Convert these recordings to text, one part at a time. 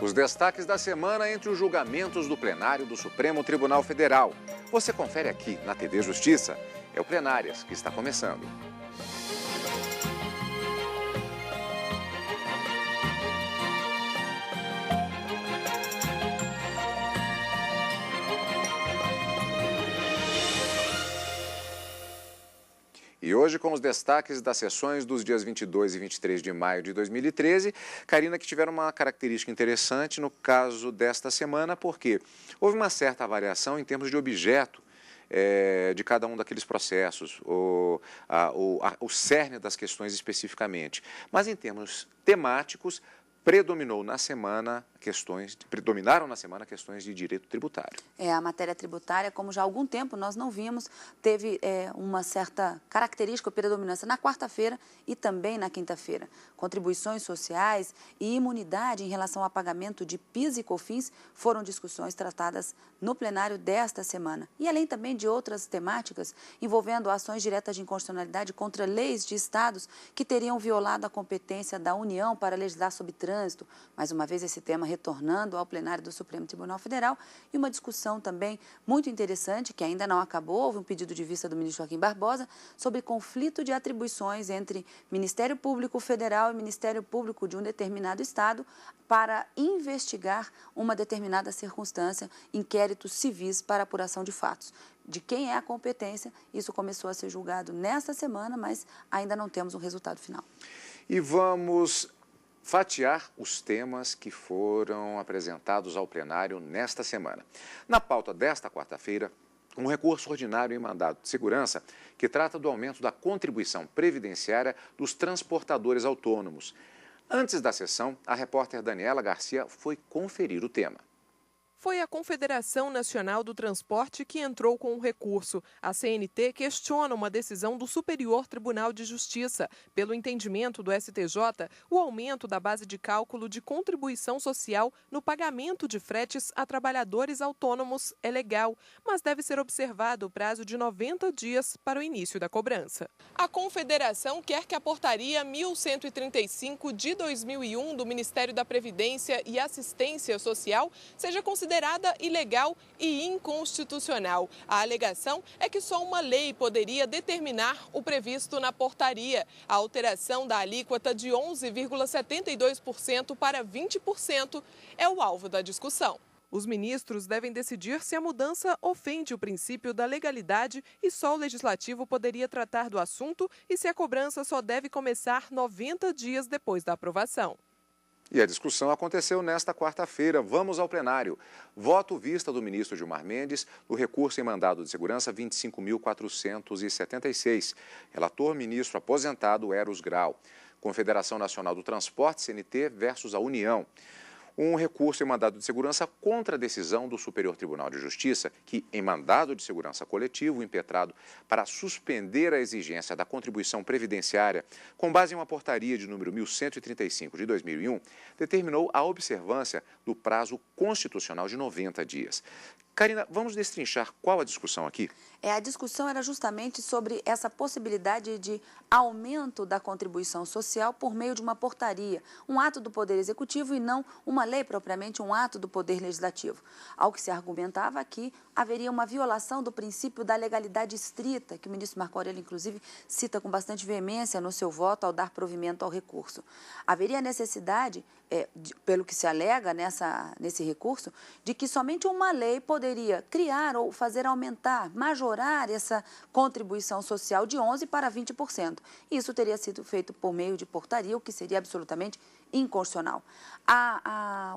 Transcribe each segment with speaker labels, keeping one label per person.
Speaker 1: Os destaques da semana entre os julgamentos do plenário do Supremo Tribunal Federal. Você confere aqui na TV Justiça. É o Plenárias que está começando. E hoje, com os destaques das sessões dos dias 22 e 23 de maio de 2013, Karina, que tiveram uma característica interessante no caso desta semana, porque houve uma certa variação em termos de objeto de cada um daqueles processos, o cerne das questões especificamente. Mas em termos temáticos, predominaram na semana questões de direito tributário.
Speaker 2: A matéria tributária, como já há algum tempo nós não vimos, teve uma certa característica ou predominância na quarta-feira e também na quinta-feira. Contribuições sociais e imunidade em relação ao pagamento de PIS e COFINS foram discussões tratadas no plenário desta semana. E além também de outras temáticas envolvendo ações diretas de inconstitucionalidade contra leis de estados que teriam violado a competência da União para legislar sobre trânsito. Mais uma vez esse tema retornando ao plenário do Supremo Tribunal Federal e uma discussão também muito interessante, que ainda não acabou, houve um pedido de vista do ministro Joaquim Barbosa sobre conflito de atribuições entre Ministério Público Federal e Ministério Público de um determinado estado para investigar uma determinada circunstância, inquéritos civis para apuração de fatos. De quem é a competência, isso começou a ser julgado nesta semana, mas ainda não temos um resultado final.
Speaker 1: E vamos fatiar os temas que foram apresentados ao plenário nesta semana. Na pauta desta quarta-feira, um recurso ordinário em mandado de segurança que trata do aumento da contribuição previdenciária dos transportadores autônomos. Antes da sessão, a repórter Daniela Garcia foi conferir o tema.
Speaker 3: Foi a Confederação Nacional do Transporte que entrou com o recurso. A CNT questiona uma decisão do Superior Tribunal de Justiça. Pelo entendimento do STJ, o aumento da base de cálculo de contribuição social no pagamento de fretes a trabalhadores autônomos é legal, mas deve ser observado o prazo de 90 dias para o início da cobrança. A Confederação quer que a portaria 1135 de 2001 do Ministério da Previdência e Assistência Social seja considerada ilegal e inconstitucional. A alegação é que só uma lei poderia determinar o previsto na portaria. A alteração da alíquota de 11,72% para 20% é o alvo da discussão. Os ministros devem decidir se a mudança ofende o princípio da legalidade e só o legislativo poderia tratar do assunto e se a cobrança só deve começar 90 dias depois da aprovação.
Speaker 1: E a discussão aconteceu nesta quarta-feira. Vamos ao plenário. Voto vista do ministro Gilmar Mendes no recurso em mandado de segurança 25.476. Relator, ministro aposentado Eros Grau. Confederação Nacional do Transporte, CNT, versus a União. Um recurso em mandado de segurança contra a decisão do Superior Tribunal de Justiça, que, em mandado de segurança coletivo impetrado para suspender a exigência da contribuição previdenciária, com base em uma portaria de número 1135 de 2001, determinou a observância do prazo constitucional de 90 dias. Karina, vamos destrinchar qual a discussão aqui?
Speaker 2: A discussão era justamente sobre essa possibilidade de aumento da contribuição social por meio de uma portaria, um ato do Poder Executivo e não uma lei propriamente, um ato do Poder Legislativo. Ao que se argumentava aqui, haveria uma violação do princípio da legalidade estrita, que o ministro Marco Aurélio, inclusive, cita com bastante veemência no seu voto ao dar provimento ao recurso. Haveria necessidade, pelo que se alega nesse recurso, de que somente uma lei poderia criar ou fazer aumentar, majorar essa contribuição social de 11% para 20%. Isso teria sido feito por meio de portaria, o que seria absolutamente inconstitucional.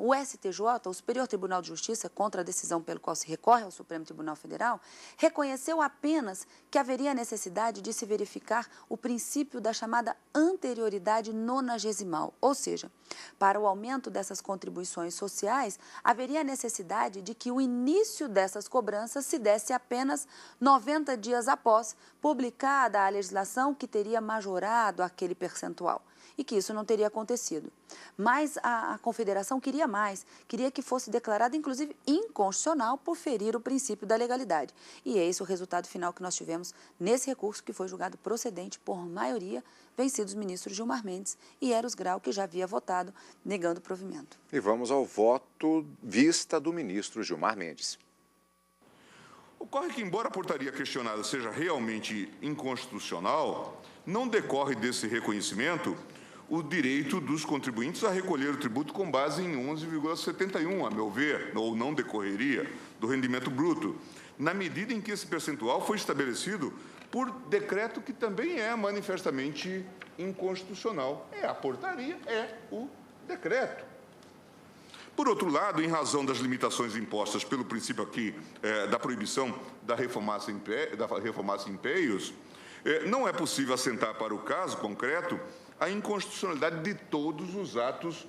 Speaker 2: O STJ, o Superior Tribunal de Justiça, contra a decisão pelo qual se recorre ao Supremo Tribunal Federal, reconheceu apenas que haveria necessidade de se verificar o princípio da chamada anterioridade nonagesimal, ou seja, para o aumento dessas contribuições sociais, haveria necessidade de que o início dessas cobranças se desse apenas 90 dias após publicada a legislação que teria majorado aquele percentual. e que isso não teria acontecido. Mas a Confederação queria mais, queria que fosse declarada, inclusive, inconstitucional por ferir o princípio da legalidade. E é esse o resultado final que nós tivemos nesse recurso, que foi julgado procedente por maioria, vencidos os ministros Gilmar Mendes e Eros Grau, que já havia votado negando o provimento.
Speaker 1: E vamos ao voto vista do ministro Gilmar Mendes.
Speaker 4: Ocorre que, embora a portaria questionada seja realmente inconstitucional, não decorre desse reconhecimento o direito dos contribuintes a recolher o tributo com base em 11,71, a meu ver, ou não decorreria, do rendimento bruto, na medida em que esse percentual foi estabelecido por decreto que também é manifestamente inconstitucional. É a portaria, é o decreto. Por outro lado, em razão das limitações impostas pelo princípio aqui da proibição da reformácia em peios, não é possível assentar para o caso concreto a inconstitucionalidade de todos os atos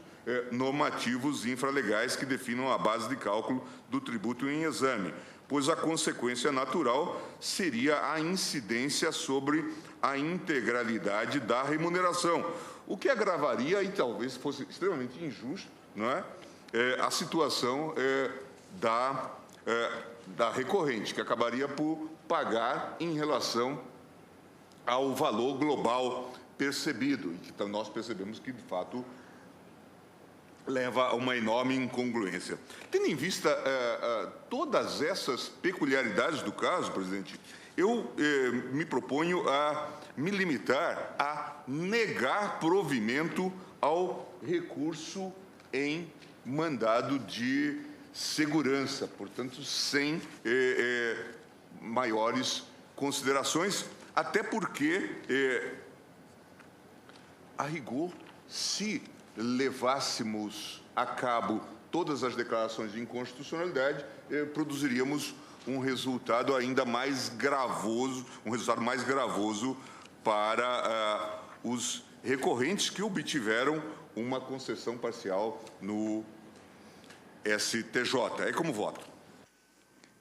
Speaker 4: normativos infralegais que definam a base de cálculo do tributo em exame, pois a consequência natural seria a incidência sobre a integralidade da remuneração, o que agravaria e talvez fosse extremamente injusto, não é? A situação da recorrente, que acabaria por pagar em relação ao valor global percebido, e que nós percebemos que, de fato, leva a uma enorme incongruência. Tendo em vista todas essas peculiaridades do caso, presidente, eu me proponho a me limitar a negar provimento ao recurso em mandado de segurança, portanto, sem maiores considerações, até porque, a rigor, se levássemos a cabo todas as declarações de inconstitucionalidade, produziríamos um resultado ainda mais gravoso, para os recorrentes que obtiveram uma concessão parcial no STJ. É como voto.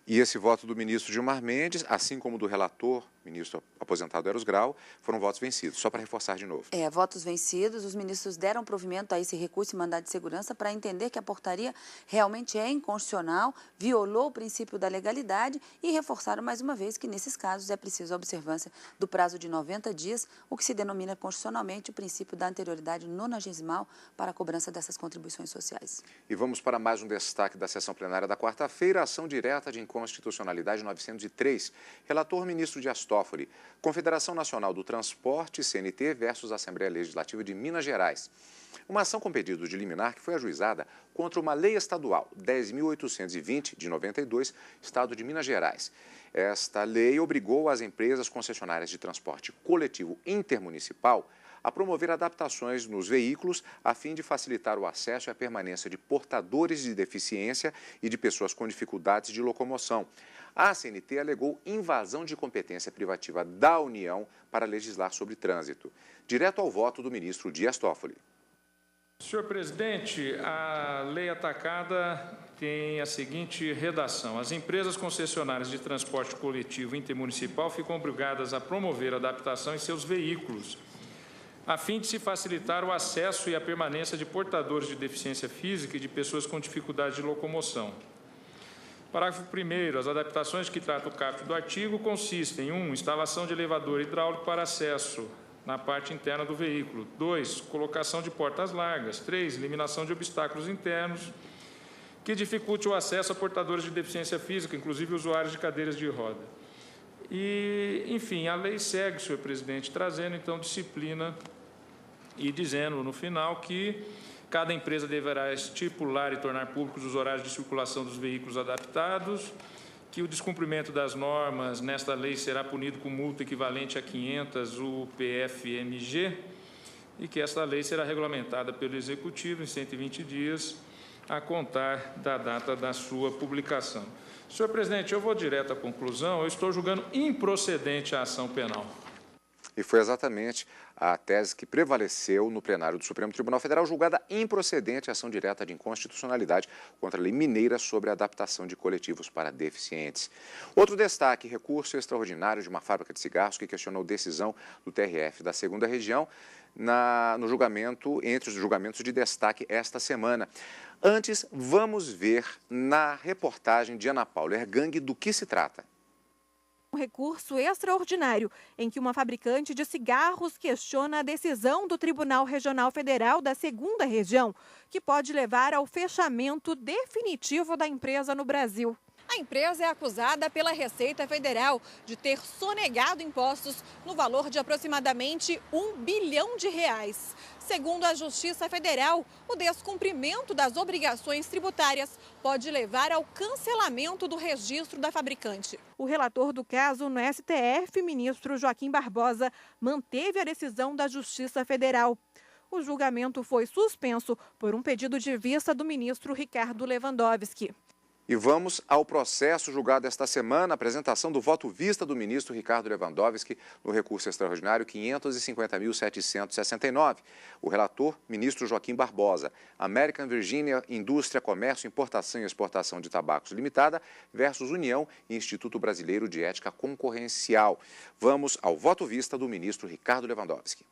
Speaker 1: E esse voto do ministro Gilmar Mendes, assim como do relator, ministro aposentado Eros Grau, foram votos vencidos. Só para reforçar de novo.
Speaker 2: Votos vencidos, os ministros deram provimento a esse recurso e mandado de segurança para entender que a portaria realmente é inconstitucional, violou o princípio da legalidade e reforçaram mais uma vez que, nesses casos, é preciso a observância do prazo de 90 dias, o que se denomina constitucionalmente o princípio da anterioridade nonagesimal para a cobrança dessas contribuições sociais.
Speaker 1: E vamos para mais um destaque da sessão plenária da quarta-feira, ação direta de inconstitucionalidade 903. Relator ministro Dias Toffoli, Confederação Nacional do Transporte, CNT, versus Assembleia Legislativa de Minas Gerais. Uma ação com pedido de liminar que foi ajuizada contra uma lei estadual 10.820, de 92, Estado de Minas Gerais. Esta lei obrigou as empresas concessionárias de transporte coletivo intermunicipal a promover adaptações nos veículos a fim de facilitar o acesso e a permanência de portadores de deficiência e de pessoas com dificuldades de locomoção. A CNT alegou invasão de competência privativa da União para legislar sobre trânsito. Direto ao voto do ministro Dias Toffoli.
Speaker 5: Senhor presidente, a lei atacada tem a seguinte redação. As empresas concessionárias de transporte coletivo intermunicipal ficam obrigadas a promover adaptação em seus veículos, a fim de se facilitar o acesso e a permanência de portadores de deficiência física e de pessoas com dificuldade de locomoção. Parágrafo 1º. As adaptações que trata o caput do artigo consistem em 1. Instalação de elevador hidráulico para acesso na parte interna do veículo. 2. Colocação de portas largas. 3. Eliminação de obstáculos internos que dificulte o acesso a portadores de deficiência física, inclusive usuários de cadeiras de roda. E, enfim, a lei segue, senhor presidente, trazendo, então, disciplina e dizendo, no final, que cada empresa deverá estipular e tornar públicos os horários de circulação dos veículos adaptados, que o descumprimento das normas nesta lei será punido com multa equivalente a 500 UPF-MG e que esta lei será regulamentada pelo Executivo em 120 dias a contar da data da sua publicação. Senhor presidente, eu vou direto à conclusão. Eu estou julgando improcedente a ação penal.
Speaker 1: E foi exatamente a tese que prevaleceu no plenário do Supremo Tribunal Federal, julgada improcedente a ação direta de inconstitucionalidade contra a lei mineira sobre a adaptação de coletivos para deficientes. Outro destaque, recurso extraordinário de uma fábrica de cigarros que questionou decisão do TRF da 2ª Região no julgamento, entre os julgamentos de destaque esta semana. Antes, vamos ver na reportagem de Ana Paula Ergang do que se trata.
Speaker 6: Um recurso extraordinário em que uma fabricante de cigarros questiona a decisão do Tribunal Regional Federal da 2ª Região, que pode levar ao fechamento definitivo da empresa no Brasil. A empresa é acusada pela Receita Federal de ter sonegado impostos no valor de aproximadamente R$1 bilhão. Segundo a Justiça Federal, o descumprimento das obrigações tributárias pode levar ao cancelamento do registro da fabricante. O relator do caso no STF, ministro Joaquim Barbosa, manteve a decisão da Justiça Federal. O julgamento foi suspenso por um pedido de vista do ministro Ricardo Lewandowski.
Speaker 1: E vamos ao processo julgado esta semana, a apresentação do voto vista do ministro Ricardo Lewandowski no recurso extraordinário 550.769. O relator, ministro Joaquim Barbosa. American Virginia Indústria, Comércio, Importação e Exportação de Tabacos Limitada versus União e Instituto Brasileiro de Ética Concorrencial. Vamos ao voto vista do ministro Ricardo Lewandowski.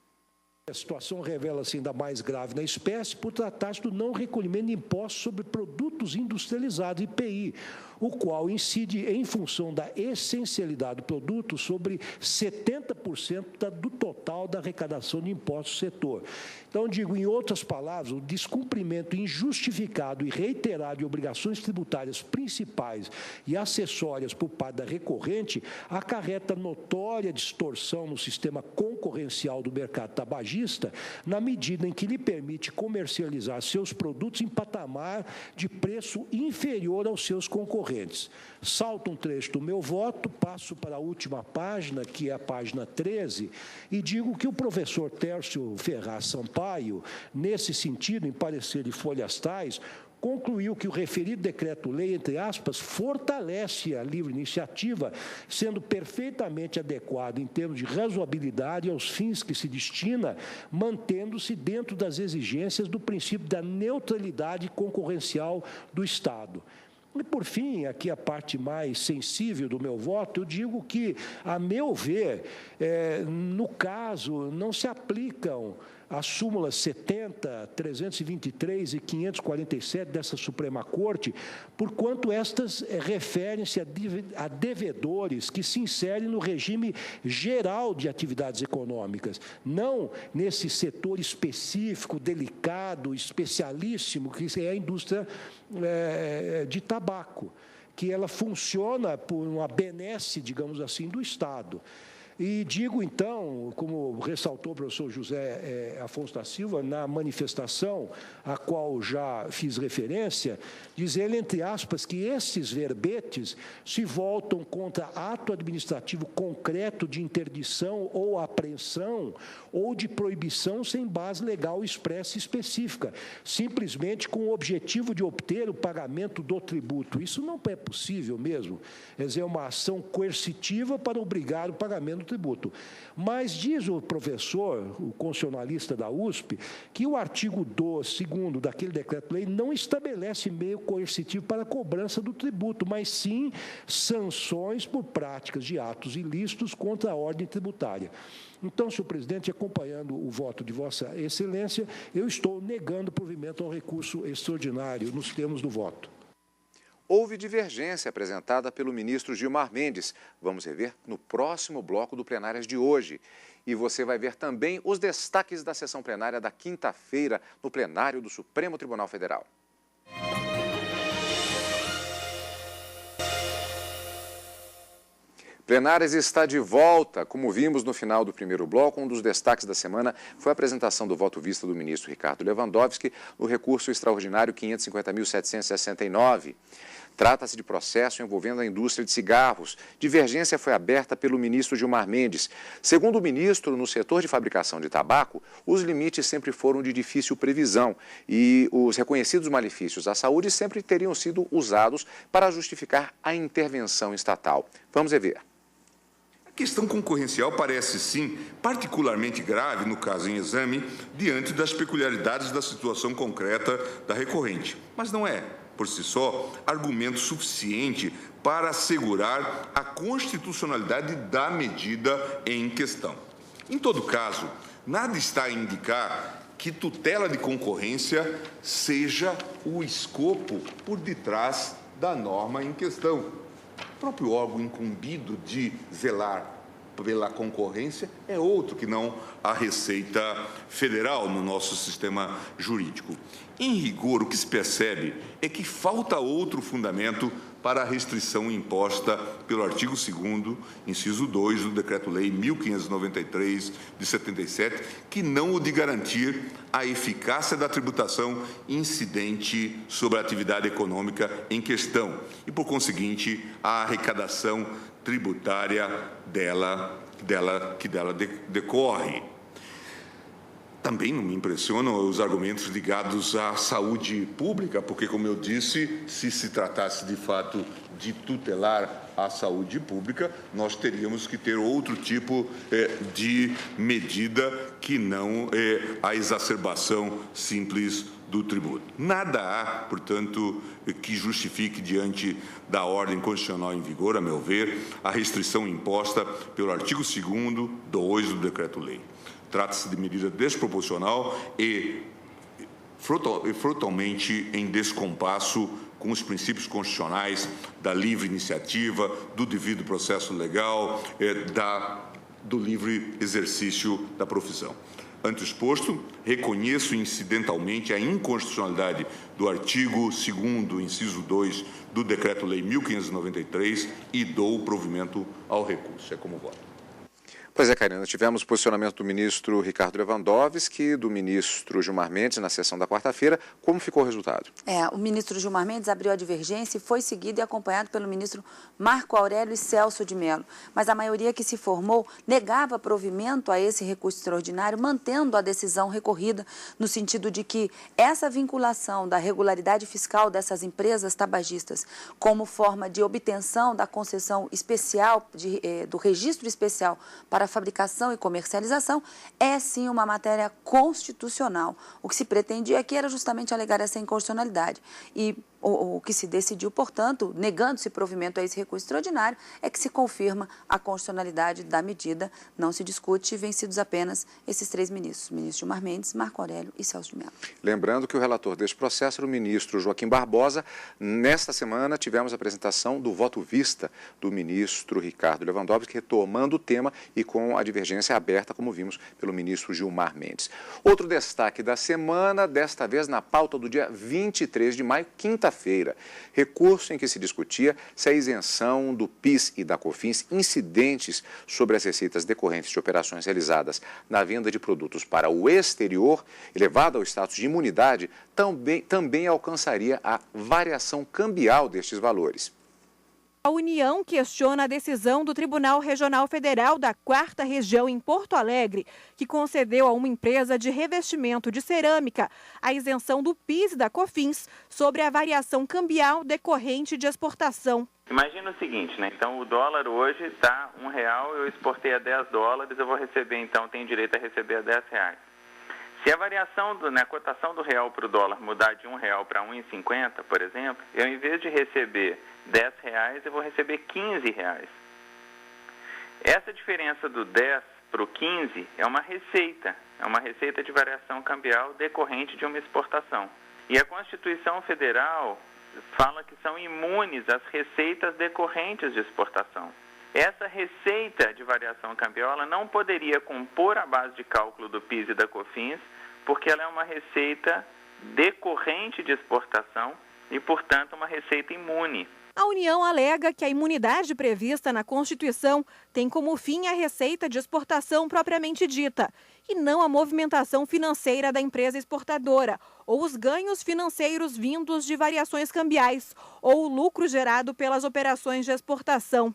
Speaker 7: A situação revela-se ainda mais grave na espécie por tratar-se do não recolhimento de impostos sobre produtos industrializados, IPI, o qual incide em função da essencialidade do produto sobre 70% do total da arrecadação de impostos do setor. Então, digo, em outras palavras, o descumprimento injustificado e reiterado de obrigações tributárias principais e acessórias por parte da recorrente acarreta notória distorção no sistema concorrencial do mercado tabagista, na medida em que lhe permite comercializar seus produtos em patamar de preço inferior aos seus concorrentes. Salto um trecho do meu voto, passo para a última página, que é a página 13, e digo que o professor Tércio Ferraz Sampaio, nesse sentido, em parecer de folhas tais, concluiu que o referido decreto-lei, entre aspas, fortalece a livre iniciativa, sendo perfeitamente adequado em termos de razoabilidade aos fins que se destina, mantendo-se dentro das exigências do princípio da neutralidade concorrencial do Estado. E, por fim, aqui a parte mais sensível do meu voto, eu digo que, a meu ver, no caso, não se aplicam as súmulas 70, 323 e 547 dessa Suprema Corte, porquanto estas referem-se a devedores que se inserem no regime geral de atividades econômicas, não nesse setor específico, delicado, especialíssimo, que é a indústria de tabaco, que ela funciona por uma benesse, digamos assim, do Estado. E digo, então, como ressaltou o professor José Afonso da Silva, na manifestação a qual já fiz referência, diz ele, entre aspas, que esses verbetes se voltam contra ato administrativo concreto de interdição ou apreensão ou de proibição sem base legal expressa e específica, simplesmente com o objetivo de obter o pagamento do tributo. Isso não é possível mesmo. Quer dizer, é uma ação coercitiva para obrigar o pagamento do tributo. Mas diz o professor, o constitucionalista da USP, que o artigo 2º daquele decreto-lei não estabelece meio coercitivo para a cobrança do tributo, mas sim sanções por práticas de atos ilícitos contra a ordem tributária. Então, senhor presidente, acompanhando o voto de Vossa Excelência, eu estou negando provimento ao recurso extraordinário nos termos do voto.
Speaker 1: Houve divergência apresentada pelo ministro Gilmar Mendes. Vamos rever no próximo bloco do Plenárias de hoje. E você vai ver também os destaques da sessão plenária da quinta-feira no plenário do Supremo Tribunal Federal. Plenárias está de volta. Como vimos no final do primeiro bloco, um dos destaques da semana foi a apresentação do voto vista do ministro Ricardo Lewandowski no recurso extraordinário 550.769. Trata-se de processo envolvendo a indústria de cigarros. Divergência foi aberta pelo ministro Gilmar Mendes. Segundo o ministro, no setor de fabricação de tabaco, os limites sempre foram de difícil previsão e os reconhecidos malefícios à saúde sempre teriam sido usados para justificar a intervenção estatal. Vamos rever.
Speaker 4: A questão concorrencial parece, sim, particularmente grave no caso em exame, diante das peculiaridades da situação concreta da recorrente, mas não é, por si só, argumento suficiente para assegurar a constitucionalidade da medida em questão. Em todo caso, nada está a indicar que tutela de concorrência seja o escopo por detrás da norma em questão. O próprio órgão incumbido de zelar pela concorrência é outro que não a Receita Federal no nosso sistema jurídico. Em rigor, o que se percebe é que falta outro fundamento para a restrição imposta pelo artigo 2º, inciso 2 do Decreto-Lei 1593 de 77, que não o de garantir a eficácia da tributação incidente sobre a atividade econômica em questão e, por conseguinte, a arrecadação tributária que dela decorre. Também não me impressionam os argumentos ligados à saúde pública, porque, como eu disse, se tratasse de fato de tutelar a saúde pública, nós teríamos que ter outro tipo de medida que não a exacerbação simples do tributo. Nada há, portanto, que justifique, diante da ordem constitucional em vigor, a meu ver, a restrição imposta pelo artigo 2º, 2 do Decreto-Lei. Trata-se de medida desproporcional e frontalmente em descompasso com os princípios constitucionais da livre iniciativa, do devido processo legal, do livre exercício da profissão. Ante o exposto, reconheço incidentalmente a inconstitucionalidade do artigo 2º, inciso 2 do Decreto-Lei 1593 e dou provimento ao recurso. É como voto.
Speaker 1: Pois é, Karina, tivemos o posicionamento do ministro Ricardo Lewandowski e do ministro Gilmar Mendes na sessão da quarta-feira. Como ficou o resultado?
Speaker 2: O ministro Gilmar Mendes abriu a divergência e foi seguido e acompanhado pelo ministro Marco Aurélio e Celso de Mello. Mas a maioria que se formou negava provimento a esse recurso extraordinário, mantendo a decisão recorrida no sentido de que essa vinculação da regularidade fiscal dessas empresas tabagistas como forma de obtenção da concessão especial, do registro especial para a fabricação e comercialização, é sim uma matéria constitucional. O que se pretendia aqui era justamente alegar essa inconstitucionalidade. E o que se decidiu, portanto, negando-se provimento a esse recurso extraordinário, é que se confirma a constitucionalidade da medida. Não se discute, vencidos apenas esses três ministros, o ministro Gilmar Mendes, Marco Aurélio e Celso de Mello.
Speaker 1: Lembrando que o relator deste processo era o ministro Joaquim Barbosa. Nesta semana tivemos a apresentação do voto vista do ministro Ricardo Lewandowski, retomando o tema e com a divergência aberta, como vimos, pelo ministro Gilmar Mendes. Outro destaque da semana, desta vez na pauta do dia 23 de maio, quinta-feira, recurso em que se discutia se a isenção do PIS e da COFINS incidentes sobre as receitas decorrentes de operações realizadas na venda de produtos para o exterior, elevado ao status de imunidade, também alcançaria a variação cambial destes valores.
Speaker 6: A União questiona a decisão do Tribunal Regional Federal da 4ª Região em Porto Alegre, que concedeu a uma empresa de revestimento de cerâmica a isenção do PIS e da COFINS sobre a variação cambial decorrente de exportação.
Speaker 8: Imagina o seguinte, né? Então o dólar hoje está R$1, eu exportei a $10, eu vou receber, então tenho direito a receber a R$10. Se a variação, a cotação do real para o dólar mudar de R$1 para R$1,50, por exemplo, eu, em vez de receber R$10, eu vou receber R$15. Essa diferença do 10 para o 15 é uma receita de variação cambial decorrente de uma exportação. E a Constituição Federal fala que são imunes as receitas decorrentes de exportação. Essa receita de variação cambial ela não poderia compor a base de cálculo do PIS e da COFINS, porque ela é uma receita decorrente de exportação e, portanto, uma receita imune.
Speaker 6: A União alega que a imunidade prevista na Constituição tem como fim a receita de exportação propriamente dita, e não a movimentação financeira da empresa exportadora, ou os ganhos financeiros vindos de variações cambiais, ou o lucro gerado pelas operações de exportação.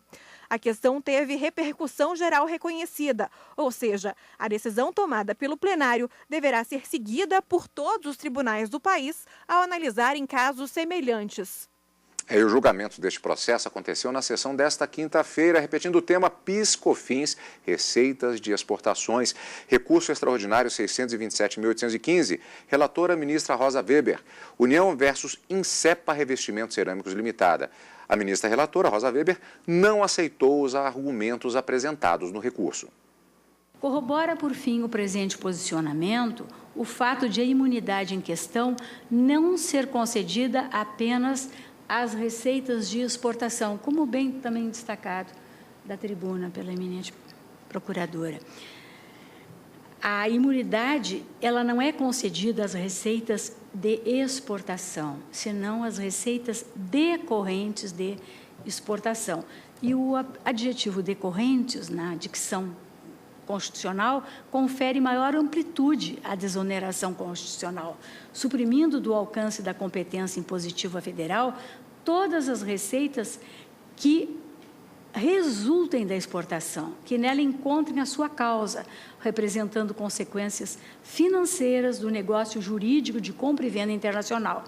Speaker 6: A questão teve repercussão geral reconhecida, ou seja, a decisão tomada pelo plenário deverá ser seguida por todos os tribunais do país ao analisarem casos semelhantes.
Speaker 1: O julgamento deste processo aconteceu na sessão desta quinta-feira, repetindo o tema PIS/COFINS, receitas de exportações, recurso extraordinário 627.815, relatora ministra Rosa Weber, União versus Incepa Revestimentos Cerâmicos Limitada. A ministra relatora, Rosa Weber, não aceitou os argumentos apresentados no recurso.
Speaker 9: Corrobora, por fim, o presente posicionamento o fato de a imunidade em questão não ser concedida apenas às receitas de exportação, como bem também destacado da tribuna pela eminente procuradora. A imunidade, ela não é concedida às receitas de exportação, senão às receitas decorrentes de exportação. E o adjetivo decorrentes, na dicção constitucional, confere maior amplitude à desoneração constitucional, suprimindo do alcance da competência impositiva federal todas as receitas que resultem da exportação, que nela encontrem a sua causa, representando consequências financeiras do negócio jurídico de compra e venda internacional.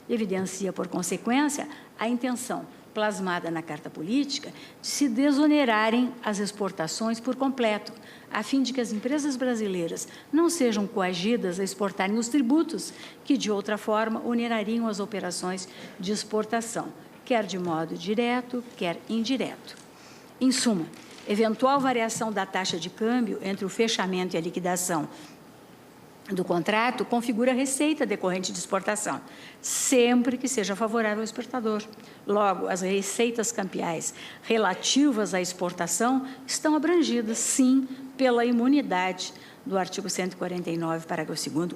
Speaker 9: Evidencia, por consequência, a intenção plasmada na Carta Política de se desonerarem as exportações por completo, a fim de que as empresas brasileiras não sejam coagidas a exportarem os tributos que, de outra forma, onerariam as operações de exportação, quer de modo direto, quer indireto. Em suma, eventual variação da taxa de câmbio entre o fechamento e a liquidação do contrato configura receita decorrente de exportação, sempre que seja favorável ao exportador. Logo, as receitas cambiais relativas à exportação estão abrangidas, sim, pela imunidade do artigo 149, parágrafo 2º.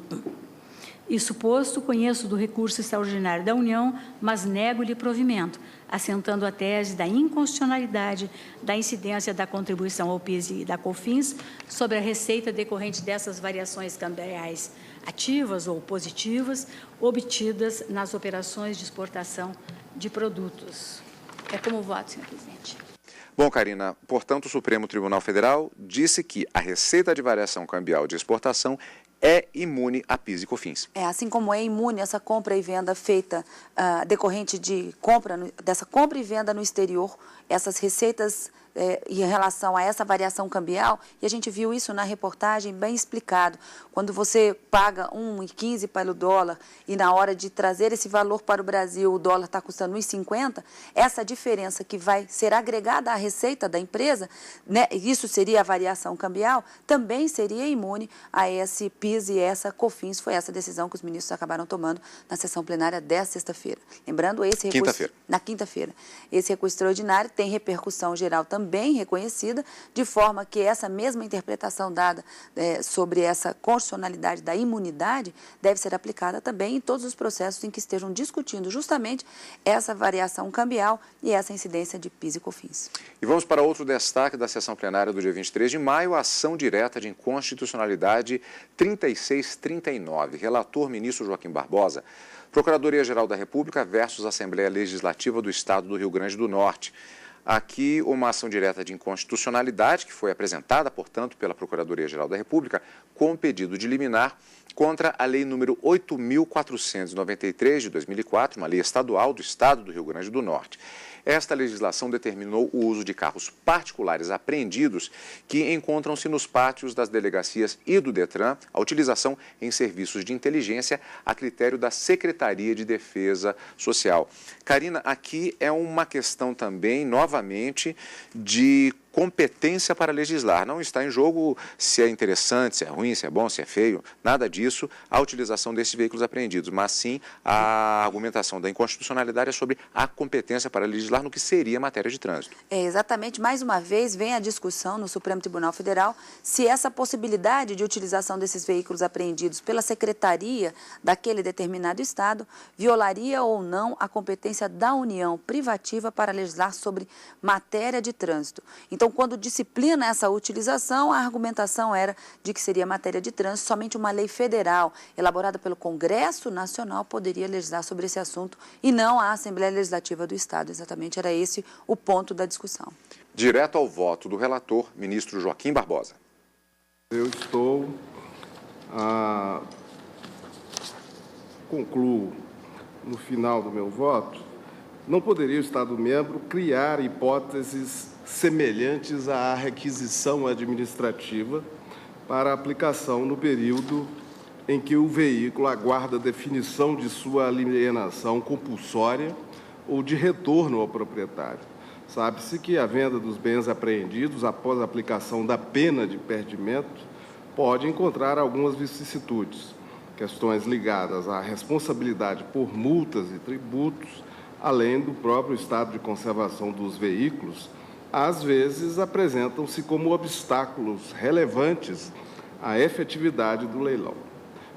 Speaker 9: Isso posto, conheço do recurso extraordinário da União, mas nego-lhe provimento, assentando a tese da inconstitucionalidade da incidência da contribuição ao PIS e da COFINS sobre a receita decorrente dessas variações cambiais ativas ou positivas obtidas nas operações de exportação de produtos. É como voto, senhor presidente.
Speaker 1: Bom, Karina, portanto, o Supremo Tribunal Federal disse que a receita de variação cambial de exportação é imune a PIS e COFINS.
Speaker 2: Assim como é imune essa compra e venda feita decorrente de dessa compra e venda no exterior, essas receitas em relação a essa variação cambial, e a gente viu isso na reportagem bem explicado. Quando você paga 1,15 para o dólar e na hora de trazer esse valor para o Brasil, o dólar está custando 1,50, essa diferença que vai ser agregada à receita da empresa, né, isso seria a variação cambial, também seria imune a esse PIS e essa COFINS. Foi essa decisão que os ministros acabaram tomando na sessão plenária desta sexta-feira. Lembrando, esse recurso... Na quinta-feira. Esse recurso extraordinário tem repercussão geral também reconhecida, de forma que essa mesma interpretação dada sobre essa constitucionalidade da imunidade deve ser aplicada também em todos os processos em que estejam discutindo justamente essa variação cambial e essa incidência de PIS e COFINS.
Speaker 1: E vamos para outro destaque da sessão plenária do dia 23 de maio, a ação direta de inconstitucionalidade 3639. Relator, ministro Joaquim Barbosa. Procuradoria-Geral da República versus Assembleia Legislativa do Estado do Rio Grande do Norte. Aqui, uma ação direta de inconstitucionalidade, que foi apresentada, portanto, pela Procuradoria-Geral da República, com pedido de liminar contra a Lei número 8.493, de 2004, uma lei estadual do Estado do Rio Grande do Norte. Esta legislação determinou o uso de carros particulares apreendidos que encontram-se nos pátios das delegacias e do DETRAN, a utilização em serviços de inteligência a critério da Secretaria de Defesa Social. Karina, aqui é uma questão também, novamente, de competência para legislar. Não está em jogo se é interessante, se é ruim, se é bom, se é feio, nada disso, a utilização desses veículos apreendidos, mas sim a argumentação da inconstitucionalidade é sobre a competência para legislar no que seria matéria de trânsito.
Speaker 2: Exatamente, mais uma vez vem a discussão no Supremo Tribunal Federal se essa possibilidade de utilização desses veículos apreendidos pela secretaria daquele determinado estado violaria ou não a competência da União privativa para legislar sobre matéria de trânsito. Então, quando disciplina essa utilização, a argumentação era de que seria matéria de trânsito, somente uma lei federal elaborada pelo Congresso Nacional poderia legislar sobre esse assunto e não a Assembleia Legislativa do Estado. Exatamente, era esse o ponto da discussão.
Speaker 1: Direto ao voto do relator, ministro Joaquim Barbosa.
Speaker 10: Eu concluo no final do meu voto, não poderia o Estado-membro criar hipóteses semelhantes à requisição administrativa para aplicação no período em que o veículo aguarda a definição de sua alienação compulsória ou de retorno ao proprietário. Sabe-se que a venda dos bens apreendidos após a aplicação da pena de perdimento pode encontrar algumas vicissitudes, questões ligadas à responsabilidade por multas e tributos, além do próprio estado de conservação dos veículos, às vezes apresentam-se como obstáculos relevantes à efetividade do leilão.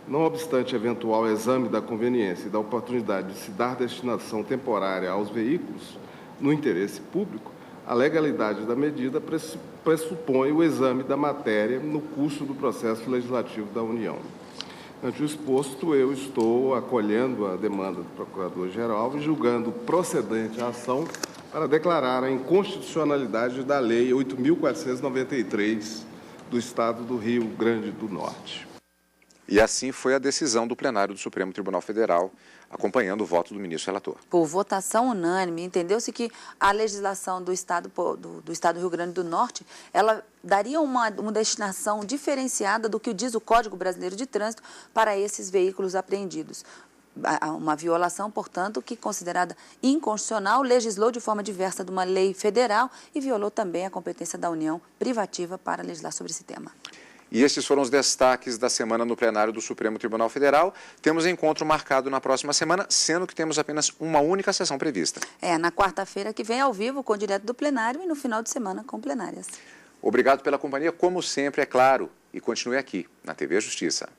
Speaker 10: Não obstante eventual exame da conveniência e da oportunidade de se dar destinação temporária aos veículos, no interesse público, a legalidade da medida pressupõe o exame da matéria no curso do processo legislativo da União. Ante o exposto, eu estou acolhendo a demanda do Procurador-Geral e julgando procedente a ação para declarar a inconstitucionalidade da Lei 8.493 do Estado do Rio Grande do Norte.
Speaker 1: E assim foi a decisão do plenário do Supremo Tribunal Federal, acompanhando o voto do ministro relator.
Speaker 2: Por votação unânime, entendeu-se que a legislação do Estado do Rio Grande do Norte, ela daria uma destinação diferenciada do que diz o Código Brasileiro de Trânsito para esses veículos apreendidos. Uma violação, portanto, que considerada inconstitucional, legislou de forma diversa de uma lei federal e violou também a competência da União privativa para legislar sobre esse tema.
Speaker 1: E esses foram os destaques da semana no plenário do Supremo Tribunal Federal. Temos encontro marcado na próxima semana, sendo que temos apenas uma única sessão prevista.
Speaker 2: Na quarta-feira que vem, ao vivo, com o direto do plenário, e no final de semana com plenárias.
Speaker 1: Obrigado pela companhia, como sempre, é claro. E continue aqui, na TV Justiça.